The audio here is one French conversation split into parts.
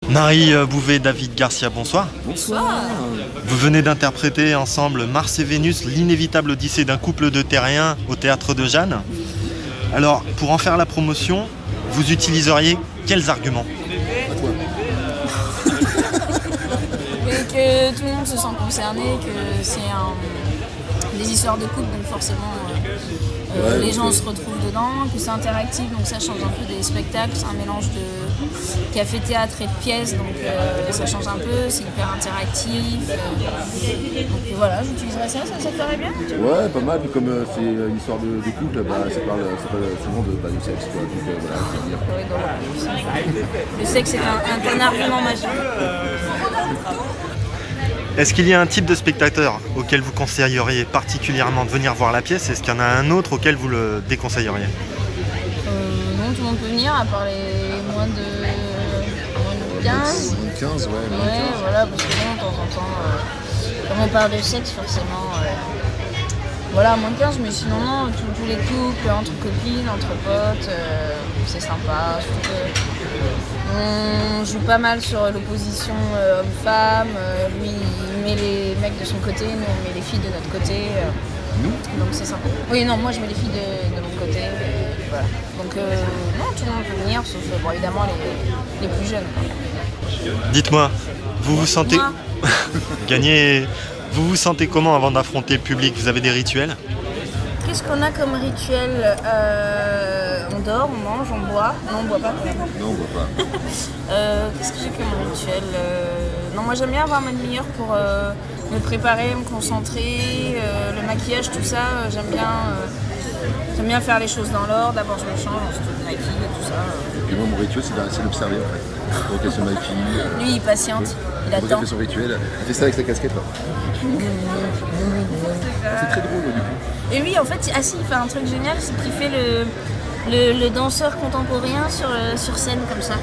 Marie Bouvet, David Garcia, bonsoir. Bonsoir. Vous venez d'interpréter ensemble Mars et Vénus, l'inévitable odyssée d'un couple de terriens au théâtre de Jeanne. Alors, pour en faire la promotion, vous utiliseriez quels arguments? Mais que tout le monde se sent concerné, que c'est des histoires de couple, donc forcément les gens se retrouvent dedans, que c'est interactif, donc ça change un peu des spectacles, c'est un mélange de café-théâtre et de pièces, donc ça change un peu, c'est hyper interactif. Donc voilà, j'utiliserais ça te ferait bien? Ouais, pas mal, puis comme c'est une histoire de couple, ça parle souvent du sexe, quoi. Donc voilà, c'est bien. Ouais, donc, le sexe est un argument majeur. Est-ce qu'il y a un type de spectateur auquel vous conseilleriez particulièrement de venir voir la pièce? Est-ce qu'il y en a un autre auquel vous le déconseilleriez? Non, tout le monde peut venir, à part les moins de 15. 15, ouais. Ouais, voilà, parce que bon, de temps en temps, comme on parle de sexe, forcément, voilà, moins de 15, mais sinon, non, tous les couples, entre copines, entre potes, c'est sympa. On joue pas mal sur l'opposition homme-femme, lui il met les mecs de son côté, nous on met les filles de notre côté, donc c'est sympa. Oui, non, moi je mets les filles de mon côté, voilà. Donc non, tout le monde peut venir, sauf bon, évidemment les plus jeunes. Dites-moi, vous vous sentez... Gagner... Vous vous sentez comment avant d'affronter le public? Vous avez des rituels? Qu'est-ce qu'on a comme rituel? On dort, on mange, on boit. Non, on boit pas. Non, on boit pas. Qu'est-ce que j'ai comme rituel? Non, moi j'aime bien avoir ma demi-heure pour me préparer, me concentrer, le maquillage, tout ça. J'aime bien faire les choses dans l'ordre. D'abord je me change, ensuite je me maquille et tout ça. Et moi mon rituel c'est d'observer en fait. Donc elle se maquille. Lui il patiente, il attend. Il fait son rituel, il fait ça avec sa casquette là. C'est très drôle du coup. Et lui en fait, il fait un truc génial, c'est qu'il fait le danseur contemporain sur scène comme ça.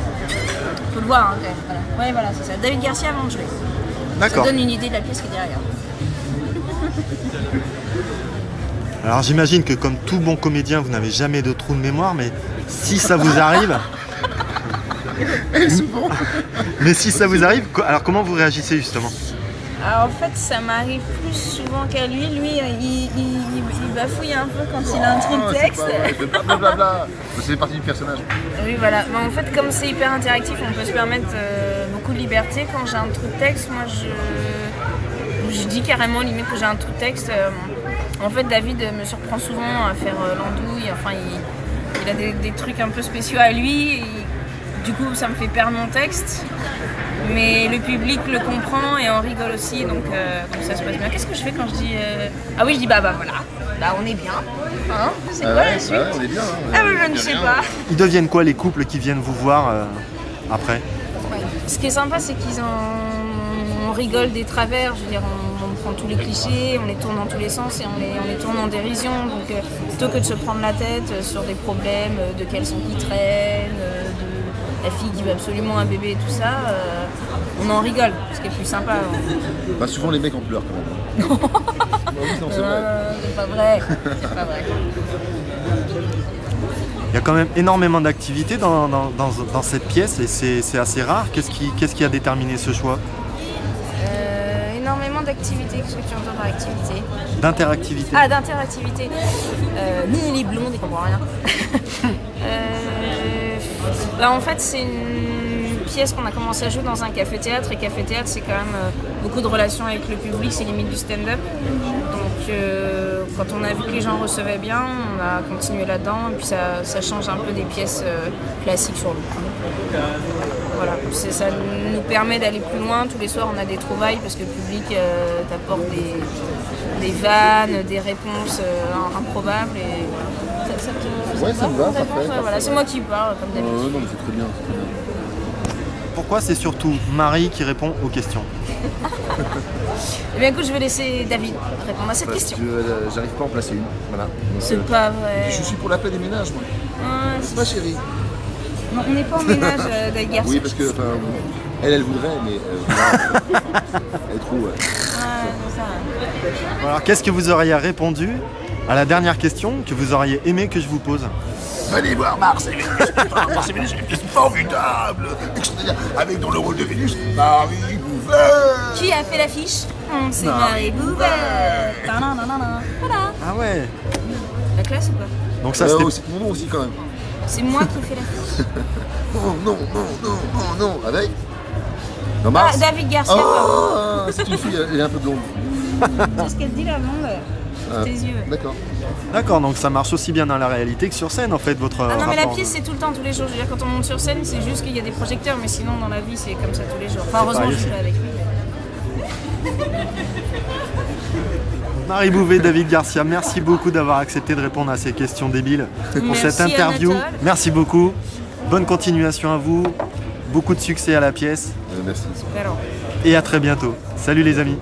Faut le voir hein, quand même. Voilà. Ouais voilà, c'est ça. David Garcia avant de jouer. D'accord. Ça donne une idée de la pièce qui est derrière. Alors j'imagine que comme tout bon comédien, vous n'avez jamais de trou de mémoire, mais si ça vous arrive... Souvent. Mais si ça vous arrive, alors comment vous réagissez justement? Alors en fait, ça m'arrive plus souvent qu'à lui. Lui, il bafouille un peu quand il a un trou de texte. Blablabla. C'est partie du personnage. Oui, voilà. Mais en fait, comme c'est hyper interactif, on peut se permettre beaucoup de liberté. Quand j'ai un trou de texte, moi, je dis carrément limite que j'ai un trou de texte. En fait, David me surprend souvent à faire l'andouille. Enfin, il a des trucs un peu spéciaux à lui. Du coup, ça me fait perdre mon texte. Mais le public le comprend et on rigole aussi, donc ça se passe bien. Qu'est-ce que je fais quand je dis Ah oui, je dis bah voilà, bah on est bien. Hein, c'est quoi la suite? On est bien. Hein, ah mais je ne sais pas. Ils deviennent quoi les couples qui viennent vous voir après? Ouais. Ce qui est sympa, c'est on rigole des travers. Je veux dire, on prend tous les clichés, on les tourne dans tous les sens et on les tourne en dérision. Donc plutôt que de se prendre la tête sur des problèmes de caleçon qui traînent, de la fille qui veut absolument un bébé et tout ça, on en rigole, ce qui est plus sympa. Bah, souvent les mecs en pleurent quand même. Oui, non, c'est vrai. C'est pas vrai. C'est pas vrai. Il y a quand même énormément d'activités dans cette pièce et c'est assez rare. Qu'est-ce qui a déterminé ce choix? Énormément d'activités. Qu'est-ce que tu entends par activité? D'interactivité. Ah, d'interactivité. Nous, les blondes, ils comprennent rien. Bah, en fait, c'est une pièce qu'on a commencé à jouer dans un café-théâtre. Et café-théâtre, c'est quand même beaucoup de relations avec le public, c'est limite du stand-up. Donc, quand on a vu que les gens recevaient bien, on a continué là-dedans. Et puis, ça change un peu des pièces classiques sur le coup. Voilà, ça nous permet d'aller plus loin. Tous les soirs, on a des trouvailles parce que le public t'apporte des vannes, des réponses improbables. Et ouais, ça me va, parfait. Voilà, c'est moi qui parle, comme d'habitude. Non, mais c'est très bien. Pourquoi c'est surtout Marie qui répond aux questions? Eh bien, écoute, je vais laisser David répondre à cette question. J'arrive pas à en placer une. Voilà. C'est pas vrai. Je suis pour la paix des ménages, moi. C'est pas chérie. Non, on n'est pas en ménage David Garcia. Oui, parce que elle voudrait, mais elle trouve. Ouais, c'est ça. Alors qu'est-ce que vous auriez répondu À la dernière question que vous auriez aimé que je vous pose. Venez voir Mars et Vénus. Mars et Vénus, c'est une pièce formidable, extraordinaire, avec dans le rôle de Vénus, Marie Bouvet. Qui a fait l'affiche? C'est Marie Bouvet. Voilà. Ah ouais. La classe ou pas? Donc ça c'était... Mon nom aussi quand même. C'est moi qui ai fait l'affiche. Non, avec non, Mars. David Garcia. Oh, c'est une fille, elle est un peu blonde. C'est ce qu'elle dit la blonde. Tes yeux. D'accord. D'accord, donc ça marche aussi bien dans la réalité que sur scène en fait, votre Ah non mais la rapport pièce c'est tout le temps, tous les jours. Je veux dire quand on monte sur scène c'est juste qu'il y a des projecteurs, mais sinon dans la vie c'est comme ça tous les jours. Enfin heureusement pareil je suis aussi. pas avec lui. Marie Bouvet, David Garcia, merci beaucoup d'avoir accepté de répondre à ces questions débiles pour Merci cette interview. Anatole. Merci beaucoup. Bonne continuation à vous. Beaucoup de succès à la pièce. Merci. Alors. Et à très bientôt. Salut les amis.